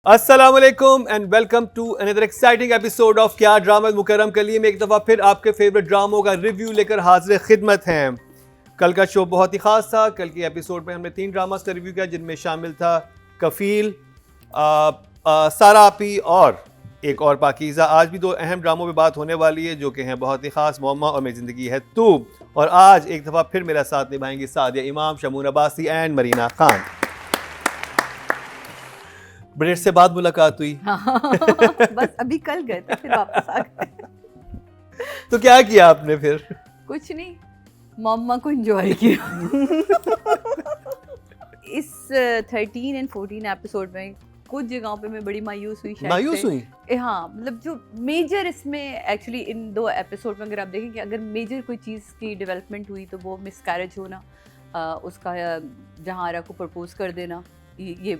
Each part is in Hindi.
अस्सलामुअलैकुम and welcome to another exciting episode of क्या ड्रामा मुकर्रम के लिए में एक दफ़ा फिर आपके फेवरेट ड्रामों का रिव्यू लेकर हाजिर खिदमत हैं। कल का शो बहुत ही ख़ास था। कल के एपिसोड में हमने 3 ड्रामास का रिव्यू किया जिनमें शामिल था कफ़ील, सारापी और एक और पाकीज़ा। आज भी 2 अहम ड्रामों पे बात होने वाली है जो कि हैं बहुत ही ख़ास, मोम्मा और मेरी ज़िंदगी है तू। और आज एक दफ़ा फिर मेरा साथ निभाएंगी सादिया इमाम, शमून अब्बासी एंड मरीना खान। ब्रेड से बाद मुलाकात हुई। बस अभी कल गए थे फिर वापस आ गए। तो क्या किया आपने फिर? कुछ नहीं, मम्मा को एंजॉय किया। इस 13 एंड 14 एपिसोड में कुछ जगहों पे मैं बड़ी मायूस हुई। मायूस हुई? हाँ, मतलब जो मेजर इसमें एक्चुअली इन 2 एपिसोड में अगर आप देखें कि अगर मेजर कोई चीज़ की डेवलपमेंट हुई तो वो मिसकैरेज होना, उसका जहांरा को प्रपोज कर देना, ये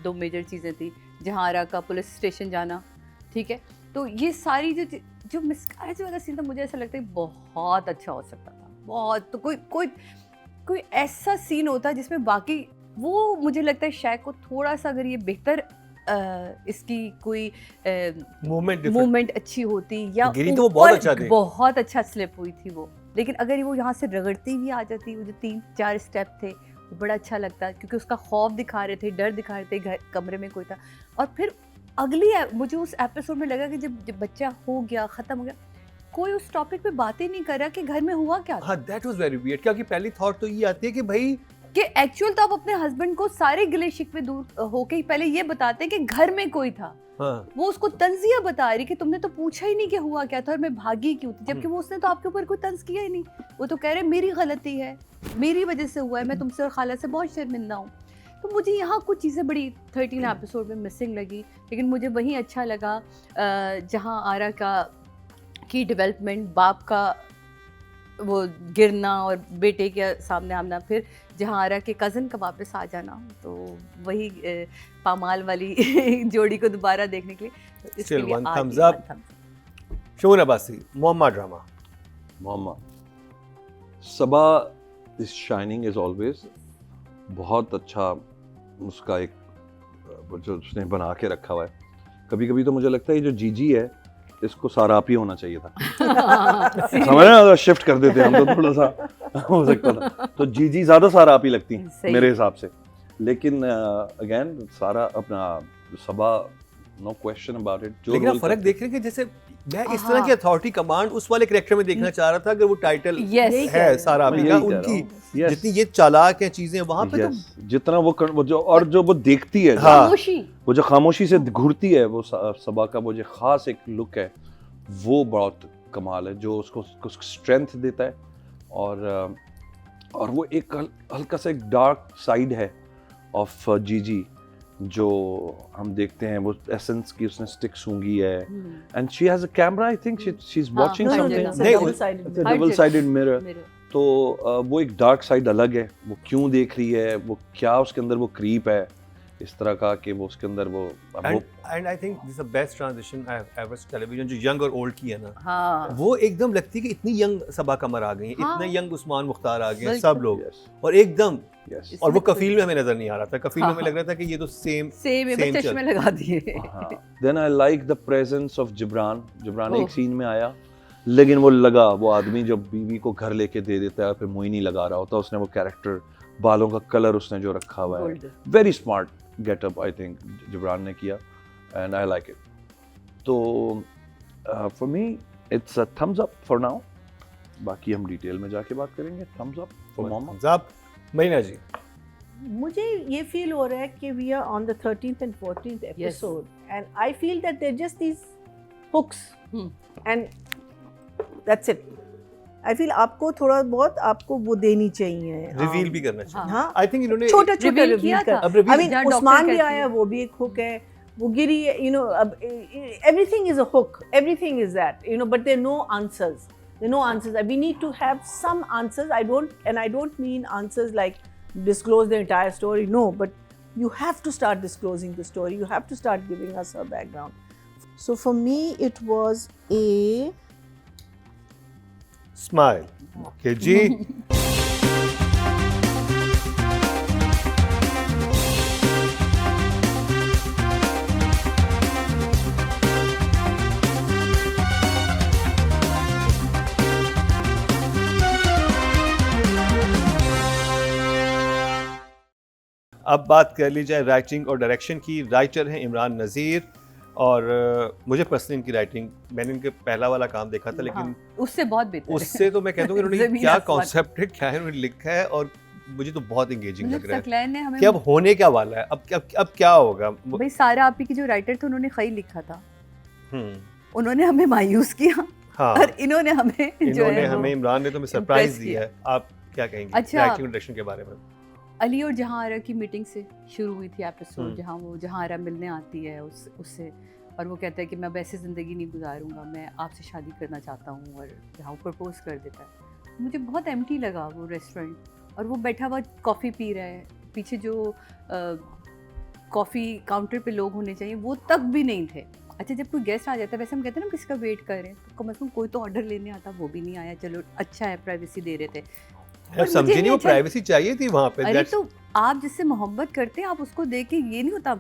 2 मेजर चीज़ें थी। जहांरा का पुलिस स्टेशन जाना, ठीक है। तो ये सारी जो मिसकैरेज वाला सीन था, मुझे ऐसा लगता है बहुत अच्छा हो सकता था, बहुत। तो कोई ऐसा सीन होता जिसमें बाकी वो, मुझे लगता है शायद को थोड़ा सा अगर ये बेहतर इसकी कोई मूवमेंट अच्छी होती या तो वो बहुत अच्छा स्लिप हुई थी वो। लेकिन अगर वो यहाँ से रगड़ती भी आ जाती, वो जो 3-4 स्टेप थे वो बड़ा अच्छा लगता, क्योंकि उसका खौफ दिखा रहे थे, डर दिखा रहे थे, घर कमरे में कोई था। और फिर अगली मुझे उस एपिसोड में लगा कि जब बच्चा हो गया, ख़त्म हो गया, कोई उस टॉपिक पे बातें नहीं कर रहा कि घर में हुआ क्या। हाँ, दैट वाज वेरी वियर्ड, क्योंकि पहली थॉट तो ये आती है कि भाई कि एक्चुअल तो आप अपने हस्बैंड को सारे गिले शिकवे दूर होके ही पहले ये बताते कि घर में कोई था। हाँ। वो उसको तंजिया बता रही कि तुमने तो पूछा ही नहीं कि हुआ क्या था और मैं भागी क्यों थी, जबकि वो उसने तो आपके ऊपर कोई तंज किया ही नहीं। वो तो कह रहे मेरी गलती है, मेरी वजह से हुआ है, मैं तुमसे और खाला से बहुत शर्मिंदा हूँ। तो मुझे यहाँ कुछ चीज़ें बड़ी 13 एपिसोड में मिसिंग लगी। लेकिन मुझे वहीं अच्छा लगा जहाँ आरा की डेवलपमेंट, बाप का वो गिरना और बेटे के सामने आना, फिर जहाँ आरा के कज़न का वापस आ जाना, तो वही पामाल वाली जोड़ी को दोबारा देखने के लिए, तो इसके लिए one thumbs up। Shamoon Abbasi, मोम्मा ड्रामा। मोम्मा, Saba is shining as always. बहुत अच्छा उसका एक जो उसने बना के रखा हुआ है। कभी कभी तो मुझे लगता है ये जो जीजी है इसको सारापी होना चाहिए था। समझ रहे, शिफ्ट कर देते हम तो थोड़ा सा हो सकता था। तो जीजी ज्यादा सारापी लगती मेरे हिसाब से। लेकिन अगेन सारा अपना सबा, नो क्वेश्चन अबाउट इट। लेकिन आप फर्क देख रहे हैं कि जैसे मैं इस तरह की अथॉरिटी कमांड उस वाले कैरेक्टर में देखना चाह रहा था। अगर वो टाइटल है सारापी का, उनकी जितनी ये चालाक है चीजें वहां पे, तो जितना वो जो और जो वो देखती है, वो जो खामोशी से घूरती है, वो सबा का वो जो खास एक लुक है, वो बहुत कमाल है, जो उसको स्ट्रेंथ देता है। और वो एक हल्का सा एक डार्क साइड है ऑफ जीजी जो हम देखते हैं। वो एसेंस की उसने स्टिक सूंघी है, and she has a camera, I think she is watching something, double sided mirror. तो वो एक डार्क साइड अलग है, वो क्यों देख रही है, वो क्या उसके अंदर वो क्रीप है इस तरह का कि वो उसके अंदर वो and I think this is the best transition I have ever television, जो यंग और ओल्ड की है ना। हाँ। वो एकदम लगती है कि इतनी यंग सबा कमर आ गई है, हाँ। इतने यंग उस्मान मुख्तार आ गए हैं, सब लोग। और एकदम और वो कफील में हमें नजर नहीं आ रहा था। कफील में हमें लग रहा था कि ये तो सेम चश्मे लगा दिए। Then I like the presence of Jibran एक सीन में आया, लेकिन वो लगा वो आदमी जो बीवी को घर लेके दे देता है, फिर मुंह नहीं लगा रहा होता। उसने वो कैरेक्टर, बालों का कलर उसने जो रखा हुआ है, very smart getup I think Jibran ने किया, एंड आई लाइक इट। तो for me it's a thumbs up for now. बाकी हम डिटेल में जाके बात करेंगे। थम्स अप फॉर मोम्मा। मरीना जी, मुझे ये फील हो रहा है कि we are on the 13th and 14th episode, and I feel that they're just these hooks, and that's it. I feel आपको थोड़ा बहुत आपको वो देनी चाहिए, रिवील भी करना चाहिए। हाँ, आई थिंक इन्होंने छोटा रिवील कर। I mean, उस्मान भी आया, वो भी एक हुक है, वो गिरी, you know, everything is a hook, everything is that, you know, but there are no answers. There are no answers. We need to have some answers. I don't mean answers like disclose the entire story. No, but you have to start disclosing the story. You have to start giving us her background. So for me, it was a smile. Okay, जी। अब बात कर ली जाए राइटिंग और डायरेक्शन की। राइटर हैं इमरान नज़ीर, और मुझे पर्सनली इनकी राइटिंग, मैंने इनके पहला वाला काम देखा था, लेकिन उससे बहुत बेहतर है। उससे तो मैं कहता हूँ कि उन्होंने ज़मीन क्या आसमान। कॉन्सेप्ट है, क्या है उन्होंने लिखा है, और मुझे तो बहुत इंगेजिंग लग रहा है सकलैन ने हमें कि अब होने क्या वाला है, अब क्या होगा। भाई सारा आपी के जो राइटर थे उन्होंने खई लिखा था, हम्म, उन्होंने हमें मायूस किया हाँ, और इन्होंने हमें जो इन्होंने है वो हमें, इमरान ने तो हमें सरप्राइज impress दिया है। आप क्या कहेंगे अच्छा। राइटिंग और डायरेक्शन के बारे में? अली और जहां आरा की मीटिंग से शुरू हुई थी एपिसोड, हम्म। जहां वो जहां आरा मिलने आती है उससे, और वो कहता है कि मैं अब ऐसी ज़िंदगी नहीं गुजारूंगा, मैं आपसे शादी करना चाहता हूँ, और जहाँ वो प्रपोज कर देता है। मुझे बहुत एम्प्टी लगा वो रेस्टोरेंट, और वो बैठा हुआ कॉफ़ी पी रहा है, पीछे जो कॉफ़ी काउंटर पे लोग होने चाहिए वो तक भी नहीं थे। अच्छा, जब कोई गेस्ट आ जाता है, वैसे हम कहते हैं ना किसी का वेट कर रहे हैं, तो कम से कम कोई तो ऑर्डर लेने आता, वो भी नहीं आया। चलो अच्छा है, प्राइवेसी दे रहे थे। अब समझे नहीं, वो प्राइवेसी चाहिए थी वहाँ पे। अरे तो आप जिससे मोहब्बत करते हैं, आप उसको देख के ये नहीं होता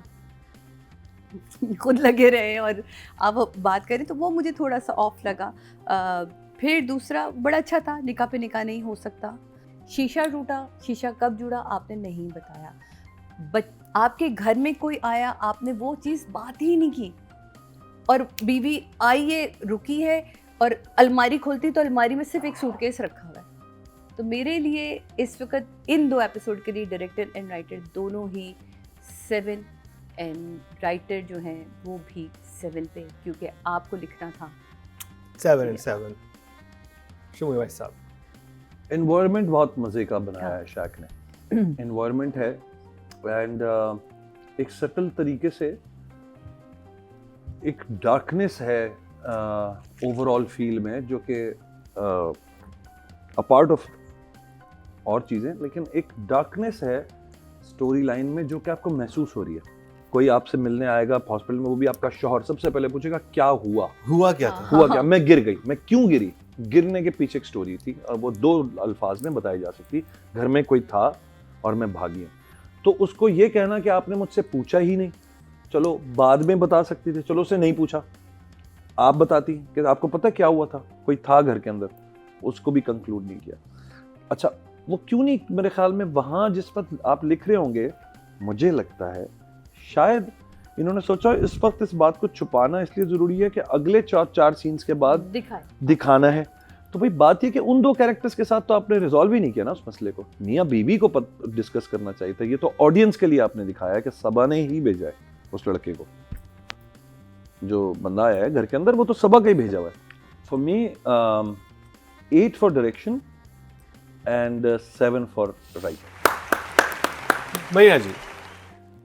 खुद लगे रहे और आप बात करें, तो वो मुझे थोड़ा सा ऑफ लगा। फिर दूसरा बड़ा अच्छा था, निकाह पे निकाह नहीं हो सकता। शीशा टूटा, शीशा कब जुड़ा आपने नहीं बताया। आपके घर में कोई आया, आपने वो चीज़ बात ही नहीं की, और बीवी आई है, रुकी है, और अलमारी खोलती तो अलमारी में सिर्फ एक सूटकेस रखा हुआ है। तो मेरे लिए इस वक्त इन 2 एपिसोड के लिए डायरेक्टर एंड राइटर दोनों ही 7, एंड राइटर जो हैं वो भी 7 पे, क्योंकि आपको लिखना था 7 and 7। शुभ भाई साहब, एनवायरनमेंट बहुत मज़े का बनाया है शैक ने। एनवायरनमेंट है, एंड एक सटल तरीके से एक डार्कनेस है ओवरऑल फील में, जो कि अपार्ट ऑफ और चीज़ें, लेकिन एक डार्कनेस है स्टोरी लाइन में जो कि आपको महसूस हो रही है। कोई आपसे मिलने आएगा हॉस्पिटल में, वो भी आपका शौहर, सबसे पहले पूछेगा क्या हुआ क्या था? हुआ क्या, मैं गिर गई, मैं क्यों गिरी। गिरने के पीछे एक स्टोरी थी, और वो 2 अल्फाज में बताई जा सकती। घर में कोई था और मैं भागी हूँ। तो उसको ये कहना कि आपने मुझसे पूछा ही नहीं, चलो बाद में बता सकती थी, चलो उसे नहीं पूछा, आप बताती कि आपको पता क्या हुआ था, कोई था घर के अंदर, उसको भी कंक्लूड नहीं किया। अच्छा, वो क्यों नहीं, मेरे ख्याल में वहाँ जिस वक्त आप लिख रहे होंगे, मुझे लगता है शायद इन्होंने सोचा इस वक्त इस बात को छुपाना इसलिए ज़रूरी है कि अगले 4 सीन्स के बाद दिखाना है। तो भाई बात ये कि उन 2 कैरेक्टर्स के साथ तो आपने रिजॉल्व ही नहीं किया ना उस मसले को। मियाँ बीवी को डिस्कस करना चाहिए था, ये तो ऑडियंस के लिए आपने दिखाया कि सबा ने ही भेजा है उस लड़के को, जो बंदा आया है घर के अंदर, वो तो सबा का ही भेजा हुआ है। For me 8 for direction and 7 for write. Maiya ji,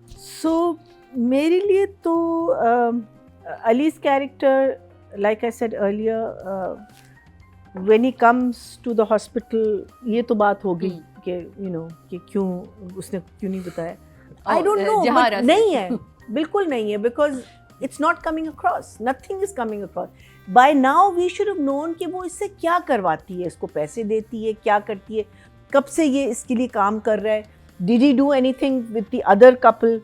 so मेरे लिए तो Ali's character, like I said earlier, when he comes to the hospital, ये तो बात होगी कि यू नो कि क्यों उसने क्यों नहीं बताया। आई डोंट नो, नहीं है, बिल्कुल नहीं है, because it's not coming across, nothing is coming across. By now we should have known कि वो इससे क्या करवाती है, इसको पैसे देती है, क्या करती है, कब से ये इसके लिए काम कर रहा है। Did he do anything with the other couple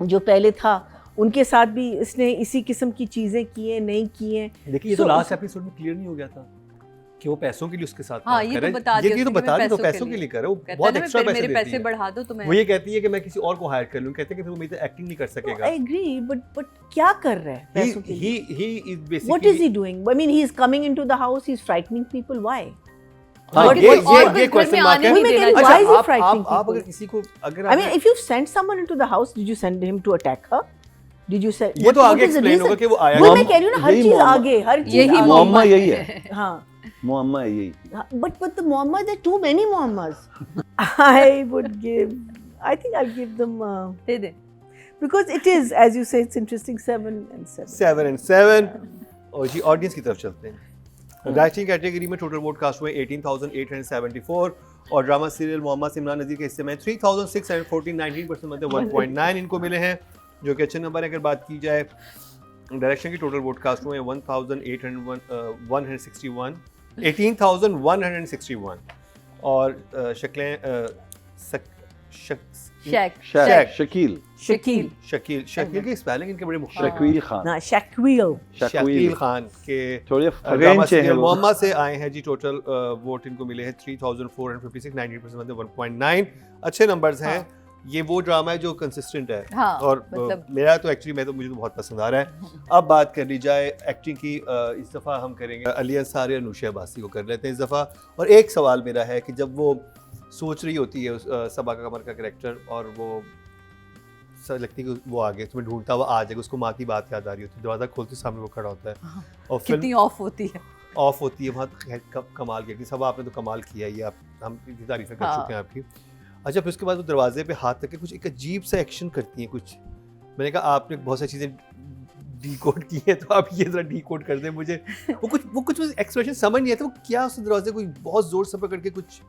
जो पहले था, उनके साथ भी इसने इसी किस्म की चीजें की हैं, नहीं की हैं। देखिए ये तो लास्ट एपिसोड में क्लियर नहीं हो गया था कि वो पैसों के लिए उसके साथ हाँ, काम ये कर तो रहा है। बता दिया ये तो उसने कि बता मैं दिया, तो पैसों पैसों के के लिए लिए कर रहा है, वो कहता बहुत है ना, एक्स्ट्रा फिर पैसे मेरे देती पैसे है। बढ़ा दो तो मैं, वो ये कहती है कि मैं किसी और को हायर कर लूं, कहते हैं कि फिर वो मेरी तो एक्टिंग नहीं कर सकेगा। आई एग्री, बट क्या कर रहा है पैसों के लिए? he is basically, What is he doing? I mean, he is coming into the house, he is frightening people. Why? हाँ, और ये घर क्वेश्चन में मार्क आने है। नहीं मैं देना कह रही हूँ, चाहिए। why is he आप frightening अगर people? किसी को अगर I mean, if you send someone into the house, did you send him to attack her? Did you send? ये तो आगे एक्सप्लेन होगा कि वो आया वो कब। मैं कह रही हूँ ना, हर यही चीज मोहम्मद- आगे, हर चीज यही आगे। मुअम्मा यही है, हाँ, मुअम्मा यही। but the Muhammad, there are too many Muhammads. I would give, I think I'll give them they they. because it is, as you say, it's interesting, 7 and 7. 7 and 7। और जी ऑडियंस की तरफ चलते हैं। राइटिंग कैटेगरी में टोटल वोट कास्ट हुए 18,874, और ड्रामा सीरियल मोहम्मद से इमरान नज़ीर के हिस्से में 3,614, 19% मतलब 1.9 इनको मिले हैं, जो कि अच्छे नंबर है। अगर बात की जाए डायरेक्शन की टोटल वोट कास्ट हुए 1,161, 18,161, और शकील शकील की स्पेलिंग इनके बड़े मुख्तलिफ हैं। शकील खान, ना, Shaquille. शकील खान के थोड़े ड्रामा फ्रेंच हैं सीरियल वो। मोहम्मद से आए हैं जी। टोटल वोट इनको मिले हैं 3,456, 19% मतलब 1.9 अच्छे नंबर्स हैं। ये वो ड्रामा है जो कंसिस्टेंट है। हाँ, और मतलब मेरा तो एक्चुअली मुझे तो बहुत पसंद आ रहा है। अब बात कर ली जाए एक्टिंग की, इस दफ़ा हम करेंगे अली अंसारी और अनुशा अब्बासी को कर लेते हैं इस दफ़ा। और एक सवाल मेरा है कि जब वो सोच रही होती है सबा कमर का कैरेक्टर और वो लगती है कि वो आगे तुम्हें ढूंढता हुआ आ जाएगा, उसको माँ की बात याद आ रही होती है, दरवाज़ा खोलते सामने वो खड़ा होता है और कितनी फिल्म ऑफ होती है। ऑफ होती है। वहाँ कमाल की सब आपने तो कमाल किया ही, आप हम इतनी तारीफें कर चुके हैं आपकी। अच्छा, फिर उसके बाद वो दरवाजे पे हाथ रख के कुछ एक अजीब सा एक्शन करती हैं कुछ। मैंने कहा आपने बहुत सारी चीज़ें डीकोड की है, तो आप ये ज़रा डीकोड कर दें मुझे। वो कुछ एक्सप्रेशन समझ नहीं आता, वो क्या उस दरवाजे को बहुत ज़ोर से पकड़ के कुछ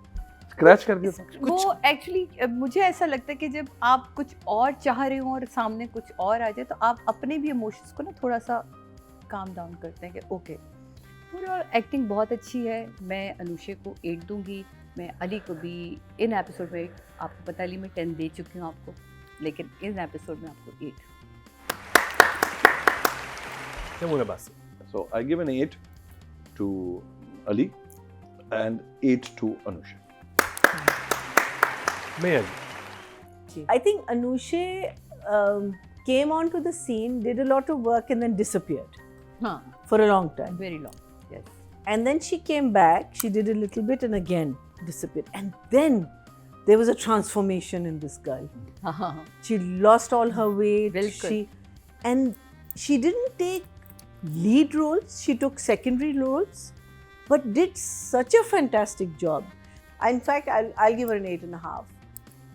स्क्रैच कर दिया था। वो एक्चुअली मुझे ऐसा लगता है कि जब आप कुछ और चाह रहे हो और सामने कुछ और आ जाए तो आप अपने भी इमोशंस को ना थोड़ा सा काम डाउन करते हैं कि ओके। ओवरऑल एक्टिंग बहुत अच्छी है। मैं अनुषा को 8 दूंगी। मैं अली को भी इन एपिसोड में, आपको पता, अली मैं 10 दे चुकी हूँ आपको, लेकिन इस एपिसोड में आपको 8। So I give an 8 to Ali and 8 to Anusha. I think Anusha came onto the scene, did a lot of work, and then disappeared for a long time. Very long, yes. And then she came back, she did a little bit and again disappeared. And then there was a transformation in this girl. She lost all her weight. Bilkul. She didn't take lead roles, she took secondary roles, but did such a fantastic job. In fact, I'll give her an 8.5.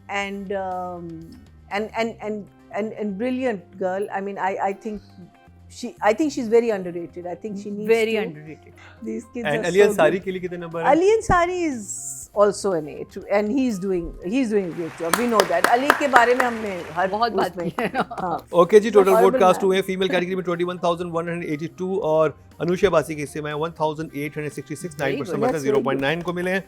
And brilliant girl. I mean, I think she's very underrated. I think she needs Very to, underrated. These kids And are Ali so Ansari good. के लिए कितने नंबर हैं? Ali Ansari is also an 8, and he's doing a great job. We know that. Ali के बारे में हमने हर बहुत बात उसमें- की है। हाँ. ओके जी, total Horrible vote cast man. हुए हैं फीमेल कैटेगरी में 21,182 और अनुषा बासी के हिस्से में 1,866, 9% में से That's very 0.9 को मिले हैं।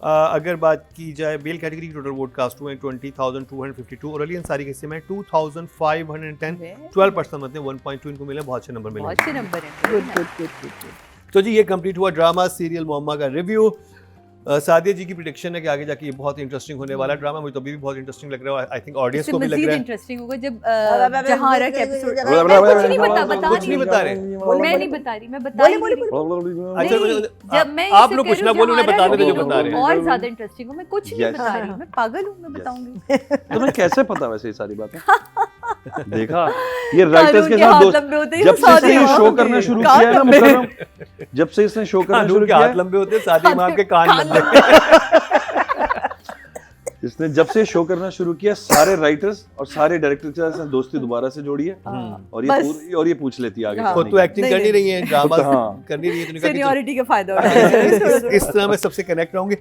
अगर बात की जाए मेल कैटेगरी की टोटल वोट कास्ट हुए हैं 20,252 और अली अंसारी के हिस्से में 2,510, 12% में 1.2 इनको मिले, बहुत अच्छे नंबर मिले। बहुत अच्छे नंबर हैं। Good. तो जी ये कंप्लीट हुआ ड्रामा सीरियल मुअम्मा का रिव्यू। सादिया जी की प्रेडिक्शन है कि आगे जाके ये बहुत इंटरेस्टिंग होने वाला है ड्रामा। मुझे तो अभी भी बहुत इंटरेस्टिंग लग रहा है, आई थिंक ऑडियंस इससे को भी लग मजीद रहा है। इंटरेस्टिंग होगा जब जहारा के एपिसोड। मैं कुछ कुछ नहीं बता कुछ नहीं बता रहे। मैं नहीं बता रही, मैं बता ही नहीं रही। अच्छा, नहीं, जब मैं आप लोग कुछ ना बोलो, उन्हें बताने दो जो बता रहे हैं। और ज्यादा इंटरेस्टिंग हूँ। मैं कुछ नहीं Yes. बता रही, मैं पागल हूँ, मैं बताऊंगी। तुम्हें कैसे पता वैसे ये सारी बातें? देखा, ये राइटर्स के साथ दोस्त जब से इसने ये शो करना शुरू किया है ना मुकर्रम, जब से इसने शो करना शुरू कानून के किया हाथ है, लंबे होते हैं, सादिया इमाम के कान लंबे। इसने जब से शो करना शुरू किया सारे राइटर्स और सारे डायरेक्टर के साथ दोस्ती दोबारा से जोड़ी है और ये पूछ लेती है आगे खुद तो एक्टिंग कर नहीं रही है, ड्रामा कर नहीं रही है, तो निकल सीनियरिटी का फायदा उठा इस तरह मैं सबसे कनेक्ट रहूंगी।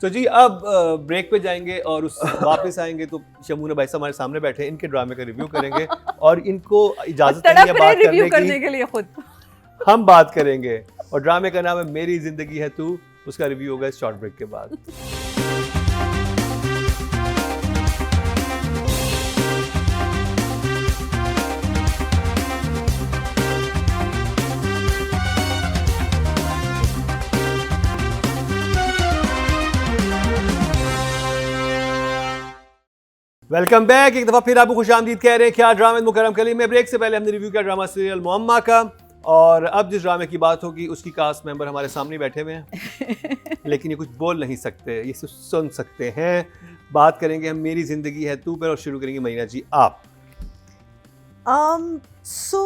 तो जी अब ब्रेक पे जाएंगे और उस वापस आएंगे तो शमूना भाई साहब हमारे सामने बैठे हैं, इनके ड्रामे का रिव्यू करेंगे और इनको इजाजत नहीं है बात रिव्यू करने करने के लिए खुद। की, हम बात करेंगे। और ड्रामे का नाम है मेरी जिंदगी है तू, उसका रिव्यू होगा इस शॉर्ट ब्रेक के बाद। Welcome back. एक दफ़ा फिर आपको खुशामदीद कह रहे हैं क्या ड्रामे मुकर्रम कली में। ब्रेक से पहले हमने रिव्यू किया ड्रामा सीरियल मुअम्मा का और अब जिस ड्रामे की बात होगी उसकी कास्ट मेंबर हमारे सामने बैठे हुए हैं लेकिन ये कुछ बोल नहीं सकते, ये सिर्फ सुन सकते हैं। बात करेंगे हम मेरी ज़िंदगी है तू पर और शुरू करेंगे महीना जी आप। So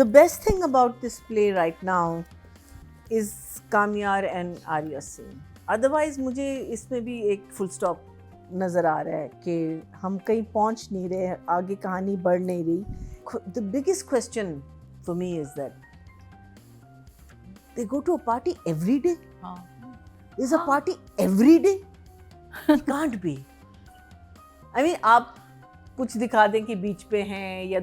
the best thing about this play right now is Kamyar and Arya Singh. Otherwise मुझे इसमें भी एक full stop नज़र आ रहा है कि हम कहीं पहुंच नहीं रहे, आगे कहानी बढ़ नहीं रही। The biggest question for me is that they go to a party every day. There's a party every day. It can't be. I mean आप कुछ दिखा दें कि बीच पे हैं या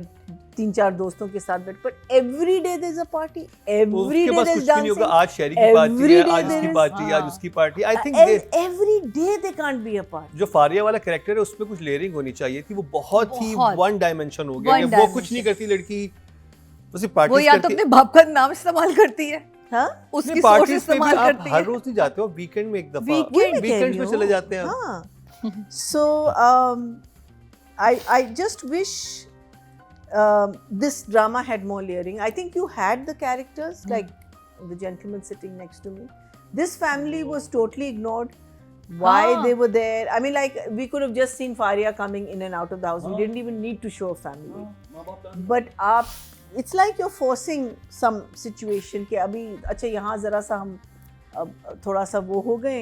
3-4 दोस्तों के साथ बैठ, पर every day there's a party. Every day there's dancing. आज शहरी की पार्टी है, आज इसकी पार्टी है, आज उसकी party. I think every day they can't be a party. जो फारिया वाला कैरेक्टर है उसमें कुछ लेयरिंग होनी चाहिए थी, वो बहुत ही वन डायमेंशन हो गया। One वो कुछ नहीं करती लड़की, वो सिर्फ वो पार्टीज या तो करती अपने बाप का नाम इस्तेमाल करती है, हाँ? उसकी सोच पार्टीज पे भी इस्तेमाल आप करती हर है। रोज नहीं जाते हो, वीकेंड में एक दफा Weekend में कह वीकेंड्स रही में हूँ। चले जाते हैं। हाँ। So I just wish this drama had more layering. I think you had the characters, like the gentleman sitting next to me. This family was totally ignored. Why they were there? I mean, like, we could have just seen Faria coming in and out of the house. We didn't even need to show a family. But it's like you're forcing some situation कि अभी अच्छा यहाँ ज़रा सा हम थोड़ा सा वो हो गए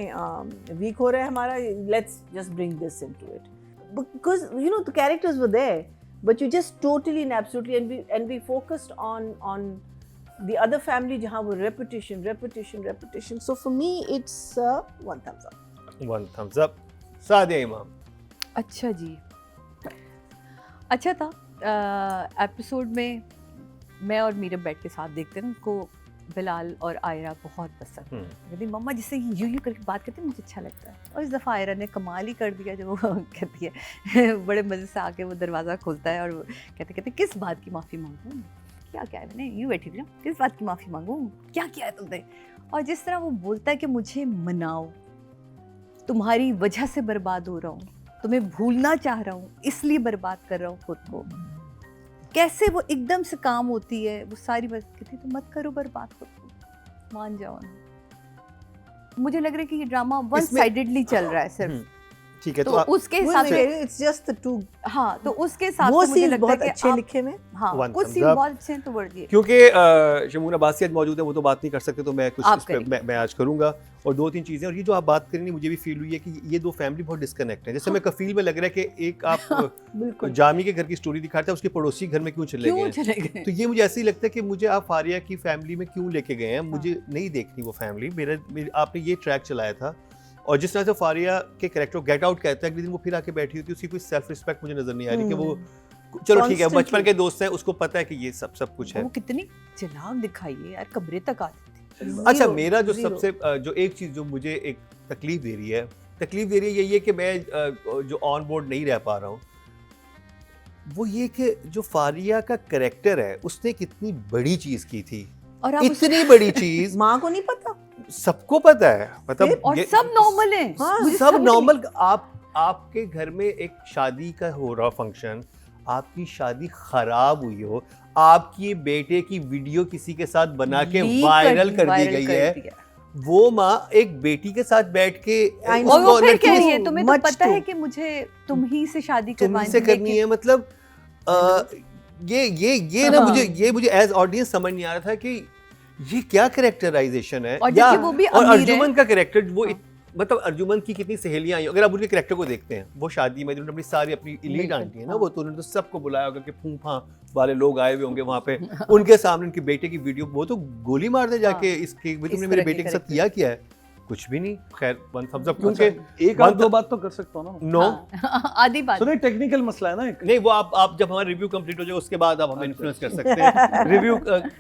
weak हो रहा है हमारा. Let's just bring this into it because you know the characters were there, but you just totally and absolutely and we focused on the other family जहाँ वो repetition. So for me it's one thumbs up. One thumbs up. Sadia इमाम. अच्छा जी, अच्छा था. एपिसोड में मैं और मीरम बैठ के साथ देखते हैं, उनको बिलाल और आयरा बहुत पसंद. यदि मम्मा जिससे यूं करके बात करते हैं मुझे अच्छा लगता है. और इस दफ़ा आयरा ने कमाल ही कर दिया जब वो कहती है बड़े मज़े से आके वो दरवाज़ा खोलता है और वो कहते किस बात की माफ़ी मांगूँ, क्या है मैंने यूँ बैठी थी ना, किस बात की माफ़ी मांगूँ, क्या किया है तुमने. और जिस तरह वो बोलता है कि मुझे मनाओ, तुम्हारी वजह से बर्बाद हो रहा हूँ, तुम्हें भूलना चाह रहा हूँ, इसलिए बर्बाद कर रहा हूँ खुद को. कैसे वो एकदम से काम होती है, वो सारी बात कहती तो मत करो बर्बाद खुद को, मान जाओ ना. मुझे लग रहा है कि ये ड्रामा वन साइडेडली चल रहा है सिर्फ. ठीक है, तो उसके हिसाब से इट्स जस्ट द टू. हाँ, तो उसके हिसाब वो से मुझे सीन लगता है बहुत कि अच्छे लिखे में. हाँ, कुछ सीन बहुत अच्छे हैं तो वर्ड दिए. क्योंकि शमूना बासियत मौजूद है, वो तो बात नहीं कर सकते, तो मैं कुछ आप इस पे मैं आज करूंगा. और 2-3 चीज़ें, और ये जो आप बात करेंगे मुझे भी फील हुई है कि ये दो फैमिली बहुत डिस्कनेक्ट है. जैसे मैं कफील में लग रहा है कि एक आप जामी के घर की स्टोरी दिखाते हैं, उसके पड़ोसी घर में क्यों चले गए. तो ये मुझे ऐसे ही लगता है कि मुझे आप फारिया की फैमिली में क्यों लेके गए हैं, मुझे नहीं देखनी वो फैमिली. आपने ये ट्रैक चलाया था, और जिस तरह से फारिया के कैरेक्टर गेट आउट कहता है, अगले दिन वो फिर आके बैठी होती है, उसकी कोई सेल्फ रिस्पेक्ट मुझे नजर नहीं आ रही कि वो चलो ठीक है बचपन के दोस्त हैं, उसको पता है कि ये सब कुछ है. वो कितनी चालाक दिखाई है यार, कमरे तक आती थी. अच्छा, मेरा जो सबसे जो एक चीज़ जो मुझे एक तकलीफ दे रही है यही है कि मैं जो ऑन बोर्ड नहीं रह पा रहा हूँ, वो ये कि जो फारिया का कैरेक्टर है उसने कितनी बड़ी चीज़ की थी, और इतनी बड़ी चीज़ माँ को नहीं पता, सबको पता है, मतलब और सब नॉर्मल है. हाँ, सब नॉर्मल. आपके घर में एक शादी का हो रहा फंक्शन, आपकी शादी खराब हुई हो, आपकी बेटे की वीडियो किसी के साथ बना के वायरल कर दी गई है, वो माँ एक बेटी के साथ बैठ के और वो फिर कह रही है तुम्हें तो पता है कि मुझे तुम ही से शादी करनी है. मतलब ये ना मुझे एज ऑडियंस समझ नहीं आ रहा था कि ये क्या कैरेक्टराइजेशन है. और वो भी और अर्जुमन का कैरेक्टर, वो मतलब अर्जुमन की कितनी सहेलियां आई, अगर आप उनके कैरेक्टर को देखते हैं, वो शादी में उन्होंने अपनी सारी अपनी इलीट आंटी है ना, वो तो उन्होंने तो सबको बुलाया होगा कि फूफा वाले लोग आए हुए होंगे वहाँ पे, उनके सामने उनके बेटे की वीडियो, वो तो गोली मार दे जाके इसके तुमने मेरे बेटे के साथ किया है, कुछ भी नहीं. खैर वन थम्स अप, क्योंकि एक आध दो बात तो कर सकता हूँ ना. नो, आधी बात सुनो, टेक्निकल मसला है ना एक. नहीं, वो आप जब हमारा रिव्यू कंप्लीट हो जाए उसके बाद आप हमें इन्फ्लुएंस कर सकते हैं. रिव्यू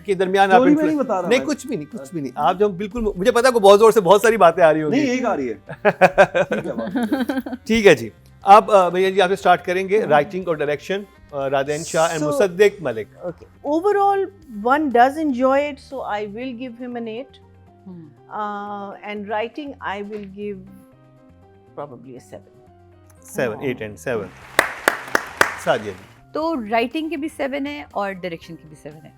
के दरमियान आप नहीं बता रहा. नहीं, कुछ भी नहीं. आप जब बिल्कुल, मुझे पता है को बहुत जोर से बहुत सारी बातें आ रही होंगी. नहीं, एक आ रही है. ठीक है जी, आप भैया जी आपसे स्टार्ट करेंगे. राइटिंग और direction Radain Shah and Musaddiq Malik. Okay. Overall, one does enjoy it, so I will give him an 8. And writing, I will give probably a 7. 7, 8 and 7. Sadia जी. तो राइटिंग के भी 7 है और डायरेक्शन के भी 7 है.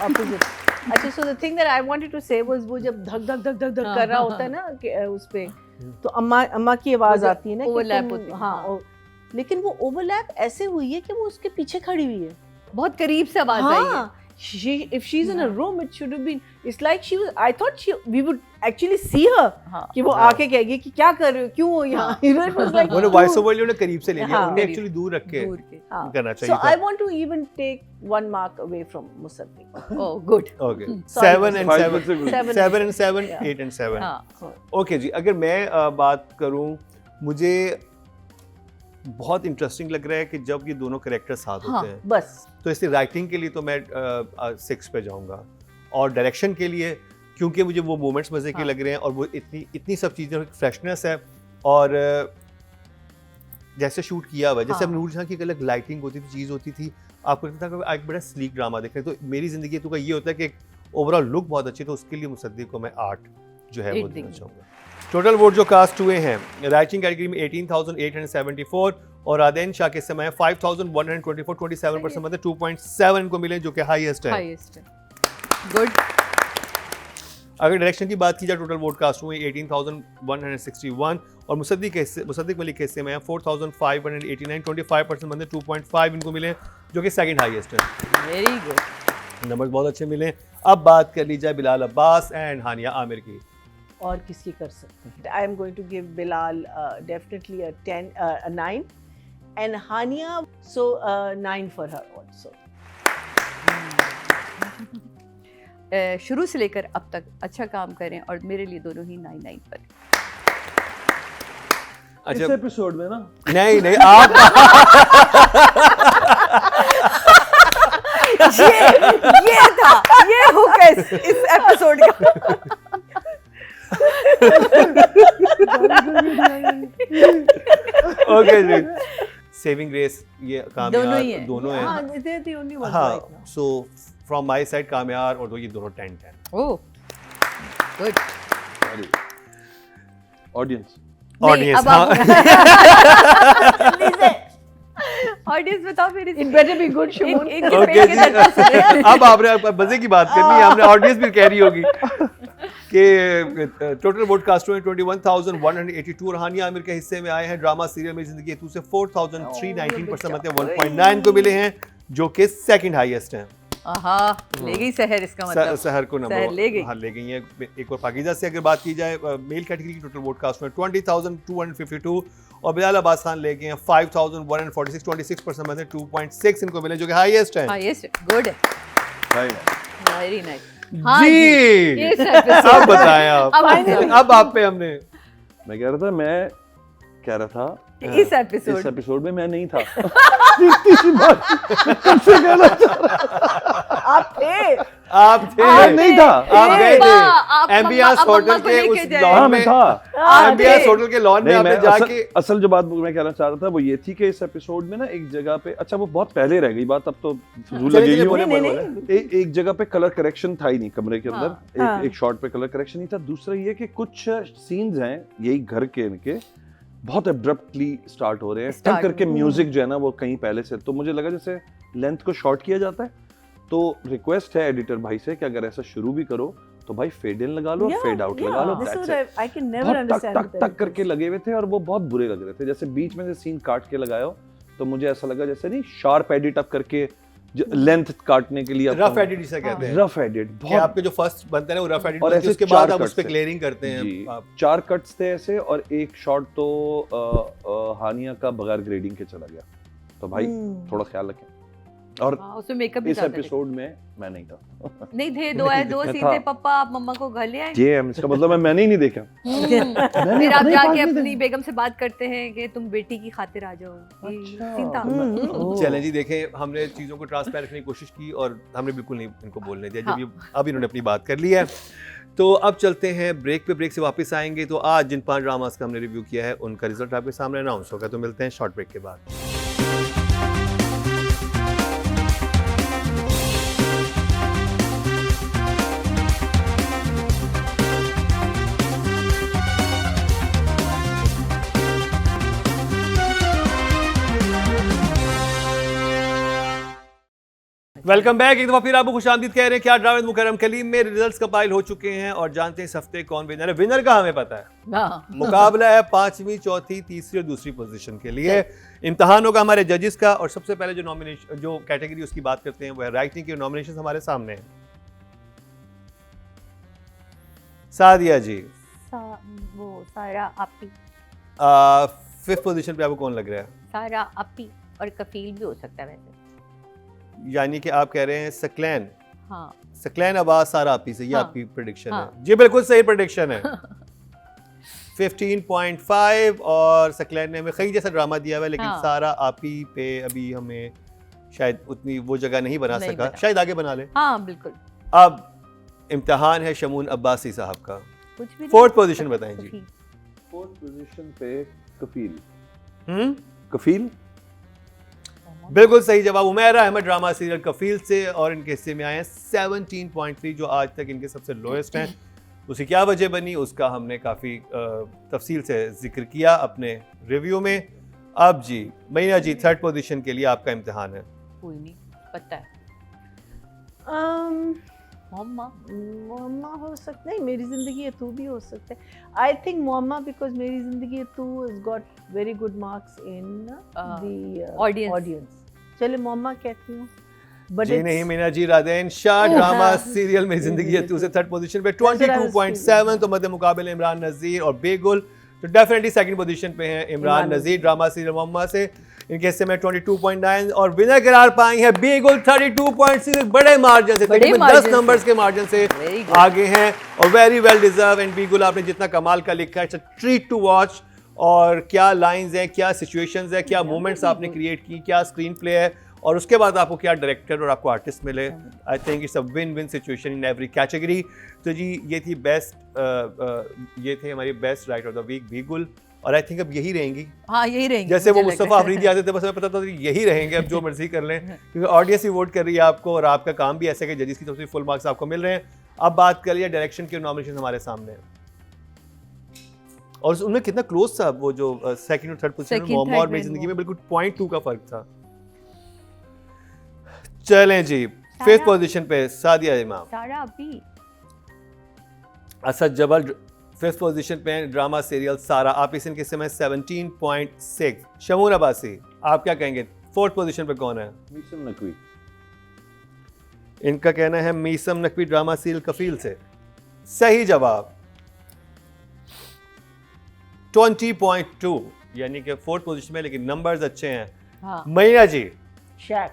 Opposite. अच्छा, so the thing that I wanted to say was वो जब धक कर रहा होता है ना कि उस पे, तो अम्मा की आवाज आती है ना, ओवरलैप होती है. हाँ, लेकिन वो ओवरलैप ऐसे हुई है कि वो उसके पीछे खड़ी हुई है, बहुत करीब से आवाज आई है. if she's in a room, it should have been, it's like I thought we would actually see her, कि वो आके कहेगी कि क्या कर रहे हो, क्यों हो यहाँ. It was like उन्होंने वॉइस ओवर ने करीब से ले लिया, उन्हें एक्चुअली दूर रख के करना चाहिए. So I want to even take 1 mark away from Musaddiq. Oh, good. Okay. 7 and 7, 8 and 7. Okay जी, अगर मैं बात करूँ, मुझे बहुत इंटरेस्टिंग लग रहा है कि जब ये दोनों कैरेक्टर साथ होते हैं, बस. तो इसलिए राइटिंग के लिए तो मैं 6 पे जाऊंगा, और डायरेक्शन के लिए क्योंकि मुझे वो मोमेंट्स मज़े के लग रहे हैं, और वो इतनी सब चीज़ें, फ्रेशनेस है, और जैसे शूट किया हुआ है, जैसे अब नूर जहाँ की एक अलग लाइटिंग होती थी, चीज़ होती थी, आपको लगता था कि एक बड़ा स्लीक ड्रामा देख रहे हैं. तो मेरी ज़िंदगी तो ये होता है कि ओवरऑल लुक बहुत अच्छी, तो उसके लिए मुसद्दिक को मैं 8 जो है वो देना चाहूँगा. टोटल वोट जो कास्ट हुए हैं राइटिंग कैटेगरी में 18,874 और आदेन शाह के समय 5,124 27% मतलब 2.7 इनको मिले जो कि हाईएस्ट है। हाईएस्ट है। गुड। अगर डायरेक्शन की बात की जाए टोटल वोट कास्ट हुए 18,161 और मुसद्दिक मलिक के हिस्से में 4,589 25% मतलब 2.5 इनको मिले जो कि सेकंड हाईएस्ट है। Very good. नंबर्स बहुत अच्छे मिले। अब बात कर ली जाए बिलाल अब्बास एंड हानिया आमिर की। और किसकी कर सकते हैं? I am going to give Bilal definitely a 9 and Hania so 9 for her also. शुरू से लेकर अब तक अच्छा काम करें और मेरे लिए दोनों ही 9 पर। इस एपिसोड में ना नहीं आप ये था ये हुक है इस एपिसोड का। ओके जी सेविंग ग्रेस ये कामयार दोनों हैं। हाँ, they're the only ones हाँ right now. So from my side कामयार और ये दोनों 10-10। Oh good. Audience audience audience बताओ फिर It better be good, Shumon. Okay जी अब आपने मजे की बात करनी है आपने ऑडियंस भी कह रही होगी कि टोटल वोट कास्ट हुए 21,182 और हानिया आमिर के हिस्से में आए हैं ड्रामा सीरियल में जिंदगी तू से 4,319% मतलब 1.9 को मिले हैं जो कि सेकंड हाईएस्ट हैं। ले गई शहर इसका मतलब शहर को नंबर शहर ले गई। हाँ ले गई है। एक और पाकीज़ा से अगर बात की जाए मेल कैटेगरी की टोटल वोट कास्ट में 20,252 और बिलाल अब्बास खान ले गए हैं 5,146 26% में से 2.6 इनको मिले जो कि हाईएस्ट है। हाईएस्ट गुड है। Very nice. जी अब बताएं आप अब आप पे हमने मैं कह रहा था इस एपिसोड में मैं नहीं था। आप थे नहीं था आप गए थे एम्बियंस होटल के उस लॉन में था एम्बियंस होटल के लॉन में आपने जाके असल जो बात मैं कहना चाह रहा था वो ये थी कि इस एपिसोड में ना एक जगह पे अच्छा वो बहुत पहले रह गई बात अब तो फजूल लगी एक जगह पे कलर करेक्शन था ही नहीं कमरे के अंदर एक शॉट पे कलर करेक्शन नहीं था। दूसरा ये कि कुछ सीन्स हैं यही घर के इनके बहुत अब्रप्टली स्टार्ट हो रहे हैं तब करके म्यूजिक जो है ना वो कहीं पहले से तो मुझे लगा जैसे लेंथ को शॉर्ट किया जाता है तो रिक्वेस्ट है एडिटर भाई से कि अगर ऐसा शुरू भी करो तो भाई फेड इन लगा लो और फेड आउट लगा लो। तक करके लगे हुए थे और वो बहुत बुरे लग रहे थे जैसे बीच में से सीन काट के लगाया हो तो मुझे ऐसा लगा जैसे नहीं शार्प एडिट अप करके लेंथ काटने के लिए रफ एडिट जिसे कहते हैं रफ एडिट बहुत आपके जो फर्स्ट बनता है वो रफ एडिट होती है उसके बाद आप उस पे क्लियरिंग करते हैं। 4 कट्स थे ऐसे और एक शॉट तो हानिया का बगैर ग्रेडिंग के चला गया तो भाई थोड़ा ख्याल रखें। और उसमें मेकअप भी इस एपिसोड में मैं नहीं था नहीं थे दो सीन थे पप्पा आप मम्मा को घर ले आए ये इसका मतलब मैंने ही नहीं देखा। फिर आप जाके अपनी बेगम से बात करते हैं कि तुम बेटी की खातिर आ जाओ सीन था। चलें जी देखें हमने चीज़ों को ट्रांसपेरेंट रखने की कोशिश की और हमने बिल्कुल नहीं इनको बोलने दिया जब अब इन्होंने अपनी बात कर ली है। तो अब चलते हैं ब्रेक पे ब्रेक से वापस आएंगे तो आज जिन 5 ड्रामास का हमने रिव्यू किया है उनका रिजल्ट आपके सामने अनाउंस होगा तो मिलते हैं शॉर्ट ब्रेक के बाद। वेलकम बैक एक दफा फिर आपको खुशामदीद कह रहे हैं क्या ड्रामा मुकर्रम कलीम में रिजल्ट्स कंपाइल हो चुके हैं और जानते हैं इस हफ्ते कौन विनर है। विनर का हमें पता है मुकाबला है 5वीं 4थी 3री और 2री पोजीशन के लिए। इम्तिहान होगा हमारे जजेस का और सबसे पहले जो नॉमिनेशन जो कैटेगरी उसकी बात करते हैं वो है राइटिंग की नॉमिनेशन हमारे सामने है। सादिया जी वो सारा आपी 5th पोजीशन पे आपको कौन लग रहा है? सारा आपी और कफील भी हो सकता है वैसे यानी कि आप कह रहे हैं सकलैन। हाँ सकलैन अब्बास सारा आपी से ये हाँ, आपकी प्रेडिक्शन हाँ, है जी बिल्कुल सही प्रेडिक्शन है। 15.5 और सकलैन ने हमें कई जैसा ड्रामा दिया हुआ है लेकिन हाँ, सारा आपी पे अभी हमें शायद उतनी वो जगह नहीं बना सका शायद आगे बना ले। हाँ बिल्कुल। अब इम्तिहान है शमून अब्बासी साहब का कुछ भी 4th पोजीशन बताएं जी। 4th पोजीशन पे कफील कफील बिल्कुल सही जवाब। उमैरा अहमद ड्रामा सीरियल कफील से और इनके हिस्से में आए हैं 17.3 जो आज तक इनके सबसे लोएस्ट हैं। उसकी क्या वजह बनी उसका हमने काफ़ी तफसील से जिक्र किया अपने रिव्यू में। अब जी महीना जी, थर्ड पोजीशन के लिए आपका इम्तिहान है। कोई नहीं, पता है मोहम्मा हो सकता है, मेरी जिंदगी है तू भी हो सकता है। आई थिंक मोहम्मा बिकॉज मेरी जिंदगी है तू has got very good marks in the audience. चले मोहम्मा कहती हूँ। जी नहीं मीना जी, राधेन शाह ड्रामा सीरियल मेरी जिंदगी है तू से थर्ड पोजीशन पे 22.7, तो मध्य मुकाबले इमरान नज़ीर और बेगुल तो डेफिनेटली सेकंड पोजीशन पे हैं इमरान नज़ीर ड्रामा सीरियल मोहम्मा से। इनके हिस्से में 22.9 और विनर करार पाई है बेगुल 32.6, बड़े मार्जिन से, तकरीबन 10 नंबर्स के मार्जिन से आगे हैं और very well deserve. And Bee Gul आपने जितना कमाल का लिखा है, it's a treat to watch. और क्या लाइंस हैं, क्या सिचुएशंस है, क्या मोमेंट्स आपने क्रिएट की, क्या स्क्रीन प्ले है, और उसके बाद आपको क्या डायरेक्टर और आपको आर्टिस्ट मिले। I think it's a win win situation in every category. तो जी ये थी ये थे हमारी best writer of the week बेगुल, और आई थिंक अब यही रहेंगी। हाँ यही रहेंगी। जैसे वो मुस्तफ़ा अफरीदी आते थे बस हमें पता था यही रहेंगे, अब जो मर्जी कर लें, क्योंकि ऑडियंस ही वोट कर रही है आपको और आपका काम भी ऐसा है कि जजेस की तरफ से फुल मार्क्स आपको मिल रहे हैं। अब बात कर लिया डायरेक्शन के नॉमिनेशन हमारे सामने, और उनमें कितना क्लोज था वो जो सेकंड और थर्ड पोजीशन में मोहम्मद और मेरी जिंदगी में बिल्कुल 0.2 का फर्क था। चलें जी, फिफ्थ पोजीशन पे सादिया इमाम, सारा अभी असद जबल फिफ्थ पोजीशन पे ड्रामा सीरियल सारा आप इस इनके समय 17.6। शमून अब्बासी आप क्या कहेंगे, फोर्थ पोजीशन पे कौन है? मीसम नकवी। इनका कहना है मीसम नकवी ड्रामा सीरियल कफील से। सही जवाब 20.2, यानी कि फोर्थ पोजीशन में, लेकिन नंबर्स अच्छे हैं। हाँ। महीना जी शैक,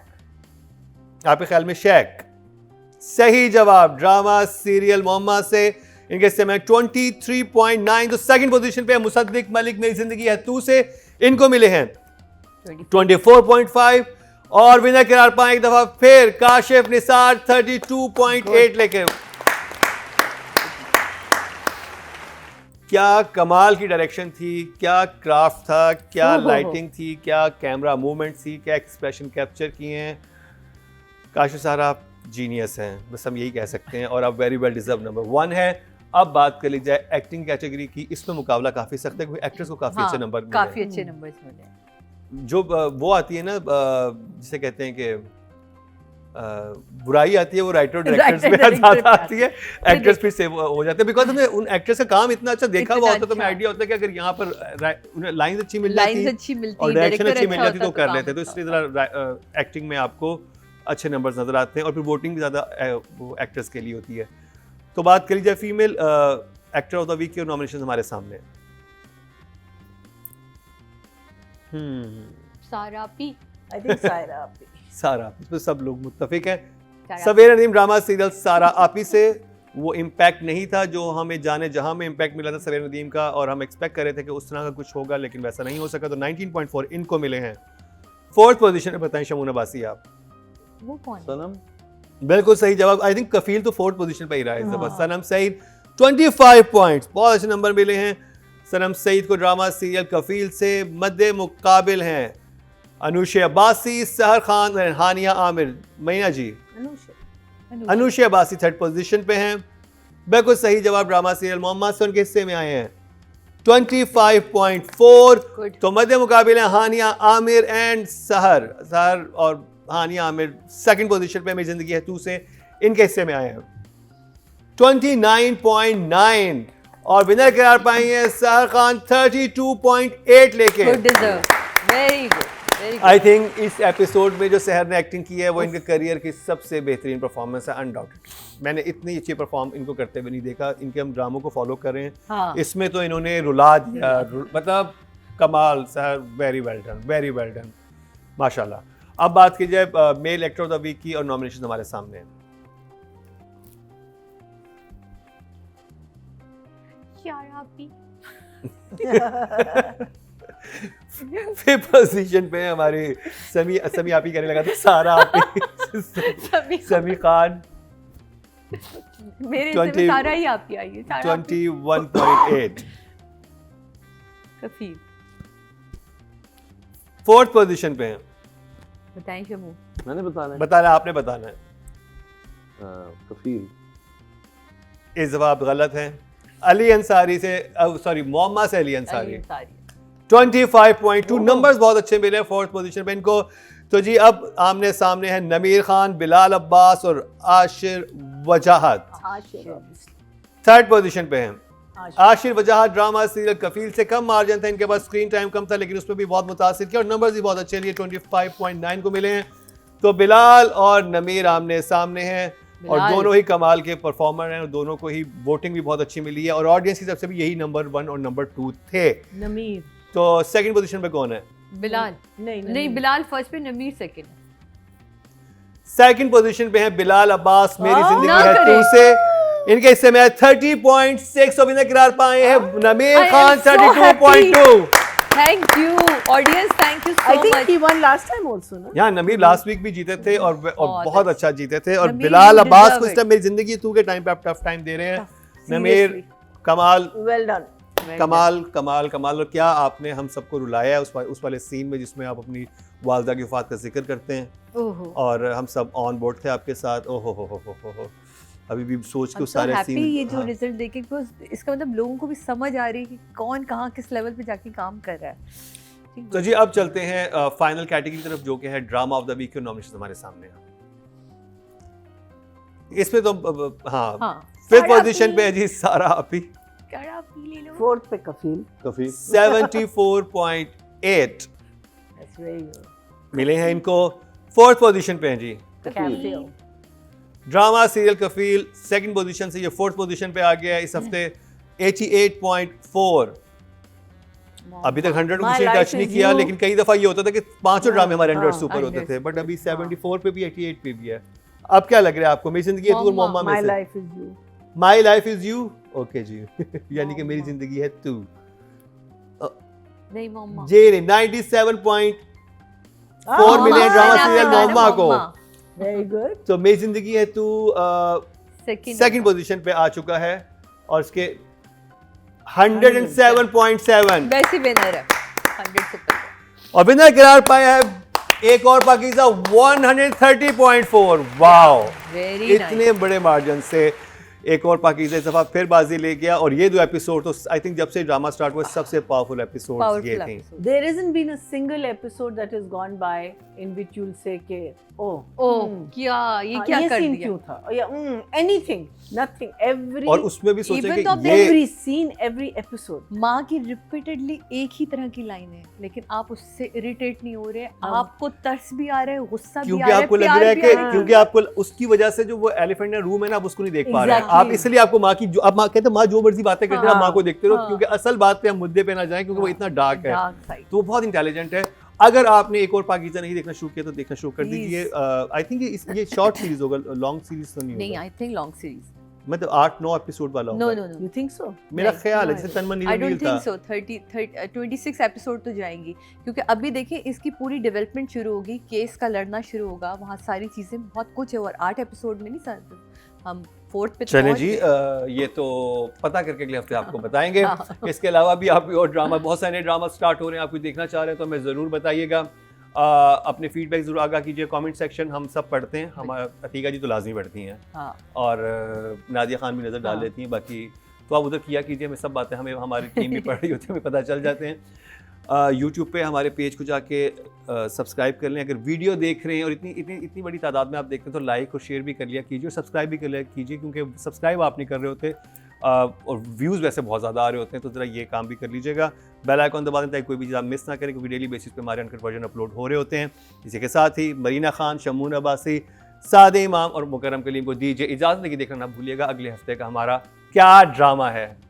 आपके ख्याल में शैक? सही जवाब ड्रामा सीरियल मोहम्मद से। इनके समय 23.9, तो सेकंड पोजीशन पे मुसद्दिक मलिक मेरी जिंदगी है तू से, इनको मिले हैं 24.5, और विनर करार पाए एक दफा फिर काशिफ निसार 32.8 लेके। क्या कमाल की डायरेक्शन थी, क्या क्राफ्ट था, क्या लाइटिंग थी, क्या कैमरा मूवमेंट थी, क्या एक्सप्रेशन कैप्चर किए हैं। काशिफ साहब आप जीनियस हैं, बस हम यही कह सकते हैं, और अब वेरी वेल डिजर्व नंबर 1 है। अब बात कर ली जाए एक्टिंग कैटेगरी की, इसमें मुकाबला काफी सख्त है क्योंकि एक्टर्स को काफी अच्छे नंबर मिले, काफी अच्छे नंबर्स मिले। जो वो आती है ना जिसे कहते हैं कि बुराई आती है वो राइटर और डायरेक्टर्स में ज्यादा आती है, एक्टर्स फिर से हो जाते हैं, बिकॉज हमें उन एक्टर्स का काम इतना अच्छा देखा हुआ होता है, तो हमें आइडिया होता है कि अगर यहाँ पर उन्हें लाइंस अच्छी मिल जाती और डायरेक्शन अच्छी मिल जाती तो कर लेते, तो इसलिए जरा एक्टिंग में आपको अच्छे नंबर्स नजर आते हैं, और फिर वोटिंग भी ज़्यादा वो एक्टर्स के लिए होती है। तो बात करी जाए female actor of the week की नॉमिनेशन हमारे सामने। सारा पी, आई थिंक सारा आपी। सारा, इस पर सब लोग मुत्तफिक हैं। सवेरा नदीम ड्रामा सीरियल सारा आपी से वो इम्पैक्ट नहीं था जो हमें जाने जहां में इम्पैक्ट मिला था सवेरा नदीम का, और हम एक्सपेक्ट कर रहे थे कि उस तरह का कुछ होगा, लेकिन वैसा नहीं हो सका, तो 19.4 इनको मिले हैं। फोर्थ पोजीशन पे बताएं शमून अब्बासी आप। वो कौन? सनम। बिल्कुल सही जवाब। आई थिंक कफील तो फोर्थ पोजीशन पे ही रहा है इस दफा। सनम सईद 25 पॉइंट्स, बहुत अच्छे नंबर मिले हैं सनम सईद को ड्रामा सीरियल कफील से। मद्दे मुकाबिल हैं अनुशे अब्बासी, सहर खान, हानिया आमिर। महीना जी अनुशे अब्बासी थर्ड पोजीशन पे हैं, बिल्कुल सही जवाब ड्रामा सीरियल मोहम्मद से उनके हिस्से में आए हैं 25.4। तो मध्य मुकाबिल हैं हानिया आमिर एंड सहर और हानिया आमिर सेकंड पोजीशन पे मेरी जिंदगी है तू से, इनके हिस्से में आए हैं 29.9, और विनर करार पाई हैं सहर खान 32.8 लेके। Very good. आई थिंक इस एपिसोड में जो सहर ने एक्टिंग की है वो इनके करियर की सबसे बेहतरीन परफॉर्मेंस है अनडाउटेड। मैंने इतनी अच्छी परफॉर्म इनको करते हुए नहीं देखा। इनके हम ड्रामों को फॉलो कर रहे हैं। हाँ। इसमें तो इन्होंने रुला दिया, मतलब कमाल। सहर वेरी वेल डन माशाल्लाह। अब बात की जाए male actor of the week की, और नॉमिनेशन हमारे सामने है। फिफ्थ पोजीशन पे हमारी समी आपी कहने लगा था सारा आपी समी खान मेरे से सारा ही आपी आई है। 21.8। कफील फोर्थ पोजीशन पे हैं। बताएं शमू। मैंने बताना आपने बताना है। कफील। इस जवाब गलत है। अली अंसारी से, सॉरी मोहम्मद से अली अंसारी 25.2 नंबर्स बहुत अच्छे मिले फोर्थ पोजीशन पे इनको। तो जी अब आमने सामने हैं नमीर खान, बिलाल अब्बास और आशिर वजाहत थर्ड पोजीशन पे हैं। आशिर वजाहत ड्रामा सीरियल कफील से कम मार्जिन था इनके पास, स्क्रीन टाइम कम था लेकिन उसमें भी बहुत मुतासिर किया और नंबर्स भी बहुत अच्छे लिए 25.9 को मिले हैं। तो बिलाल और नमीर आमने सामने हैं और दोनों ही कमाल के परफॉर्मर हैं और दोनों को ही वोटिंग भी बहुत अच्छी मिली है और ऑडियंस की तरफ से भी यही नंबर 1 और नंबर 2 थे। नमीर तो सेकंड पोजीशन पे कौन है? बिलाल नहीं बिलाल फर्स्ट पे, नमीर सेकंड। सेकंड पोजीशन पे है बिलाल अब्बास, मेरी जिंदगी ना है करे। तू से। इनके हिस्से में 30.6 विनर करार पाए हैं नमीर I Khan am so 32.2। Thank you audience, thank you I so think much. he won last time also, no? यहाँ नमीर लास्ट वीक भी जीते थे और बहुत अच्छा जीते थे और नमीर बिलाल you अब्बास deserve को इस it. टाइम मेरी जिंदगी तू के टाइम पे आप टफ टाइम दे रहे हैं। नमीर Seriously. कमाल Well done. कमाल कमाल कमाल। और क्या आपने हम सबको रुलाया है उस वाले सीन में जिसमें आप अपनी वालदा की वफात का जिक्र करते हैं ओहो, और हम सब ऑन बोर्ड थे आपके साथ। ओहो हो अभी भी सोच के I'm उस so सारे happy सीन। ये जो हाँ। रिजल्ट देखे, बिकॉज इसका मतलब लोगों को भी समझ आ रही है कि कौन कहाँ किस लेवल पे जाके काम कर रहा है। ठीक तो जी अब चलते हैं फाइनल कैटेगरी की तरफ जो कि है ड्रामा ऑफ द वीक के नॉमिनेशन हमारे सामने हैं। इसमें तो हाँ हाँ फिफ्थ सारा पोजीशन पी- पे है जी सारा अपी कड़ा पी ले लो। Fourth पे कफील. Coffee 74.8 That's very good. मिले हैं इनको। फोर्थ पोजीशन पे हैं जी Kafil. ड्रामा सीरियल कफील, सेकंड पोजीशन से ये फोर्थ पोजीशन पे आ गया है इस हफ्ते 88.4। अभी तक 100 को My किसी ने life टच नहीं is किया you. लेकिन कई दफा ये होता था कि पांचों ड्रामे हमारे 100 से ऊपर हाँ, होते 100 थे, बट अभी हाँ। 74 पे भी 88 पे भी है। अब क्या लग रहा है आपको? मेरी जिंदगी है तू और मोहम्मा, मोहम्मा My में से life is you. My life is you. Okay जी यानी कि मेरी जिंदगी है तू। नहीं मम्मा जे 97.4 Oh, मिले हैं ड्रामा नाम सीरियल बताना, मोहम्मा को। Very good. तो मेरी जिंदगी है तू सेकंड पोजीशन पे आ चुका है और इसके 107.7 वैसे विनर है 100 से ऊपर। और विनर करार पाया है एक और पाकिस्तान 130.4। वाओ, वेरी इतने बड़े मार्जिन से एक और पाकिस्तान इस दफा फिर बाजी ले गया। और ये दो एपिसोड तो आई थिंक जब से ड्रामा स्टार्ट हुआ सबसे पावरफुल एपिसोड ये थे। There hasn't been a single episode that has gone by in which you'll say के oh क्या ये क्या ये कर scene दिया। क्यों था? या anything, nothing, every और उसमें भी सोचे Even कि though ये every scene, every episode. माँ की रिपीटेडली एक ही तरह की लाइन है लेकिन आप उससे इरिटेट नहीं हो रहे, आपको तरस भी आ रहा है, गुस्सा भी आ क्योंकि रहा है, आपको लग प्यार रहा है भी कि आ रहा है। क्योंकि आपको उसकी वजह से जो वो एलिफेंट है रूम है ना आप उसको नहीं देख पा रहे हैं। Exactly. आप इसलिए आपको माँ की जो आप माँ कहते हैं माँ जो मर्जी बातें करते हैं आप माँ को देखते रहो हाँ। क्योंकि असल बात पे हम मुद्दे पे ना जाएं क्योंकि वो इतना डार्क है। Dark side. तो वो बहुत इंटेलिजेंट है। अगर आपने एक और पाकिस्तान नहीं देखना शुरू किया तो देखना शुरू कर Please. दीजिए। आई थिंक ये शॉर्ट सीरीज होगा, लॉन्ग सीरीज तो नहीं नहीं होगा। I think long series. मतलब 8-9 एपिसोड वाला नो होगा। No no You think so? मेरा नहीं, ख्याल है no, जैसे तनमन आई नीलम डोंट डील था। Think so. 26 एपिसोड तो जाएंगी क्योंकि अभी देखिए इसकी पूरी डेवलपमेंट शुरू होगी, केस का लड़ना शुरू होगा, वहाँ सारी चीजें बहुत कुछ है और 8 एपिसोड में नहीं सर हम फोर्थ पे तो चलें पहुंच जी गए। ये तो पता करके अगले हफ्ते आपको बताएंगे। हाँ। इसके अलावा भी आप और ड्रामा बहुत सारे ड्रामा स्टार्ट हो रहे हैं, आप कुछ देखना चाह रहे हैं तो हमें ज़रूर बताइएगा। अपने फीडबैक ज़रूर आगाह कीजिए, कमेंट सेक्शन हम सब पढ़ते हैं। हमारा अतीका जी तो लाजमी पढ़ती हैं हाँ और नादिया खान भी नज़र डाल हाँ। लेती हैं, बाकी तो आप उधर किया कीजिए। हमें सब बातें हमें हमारी टीम भी पढ़ रही होती है, हमें पता चल जाते हैं। यूट्यूब पे हमारे पेज को जाके सब्सक्राइब कर लें। अगर वीडियो देख रहे हैं और इतनी बड़ी तादाद में आप देखते हैं तो लाइक और शेयर भी कर लिया कीजिए और सब्सक्राइब भी कर लिया कीजिए क्योंकि सब्सक्राइब आप नहीं कर रहे होते और व्यूज़ वैसे बहुत ज़्यादा आ रहे होते हैं तो ज़रा ये काम भी कर लीजिएगा। बेल आइकॉन दबा दें ताकि कोई भी चीज़ आप मिस ना करें क्योंकि डेली बेसिस पे हमारे अनकट वर्जन अपलोड हो रहे होते हैं। इसी के साथ ही मरीना खान, शमून अब्बासी, सादे इमाम और मुकरम कलीम को दीजिए इजाज़त, लेकिन देखना ना भूलिएगा अगले हफ्ते का हमारा क्या ड्रामा है।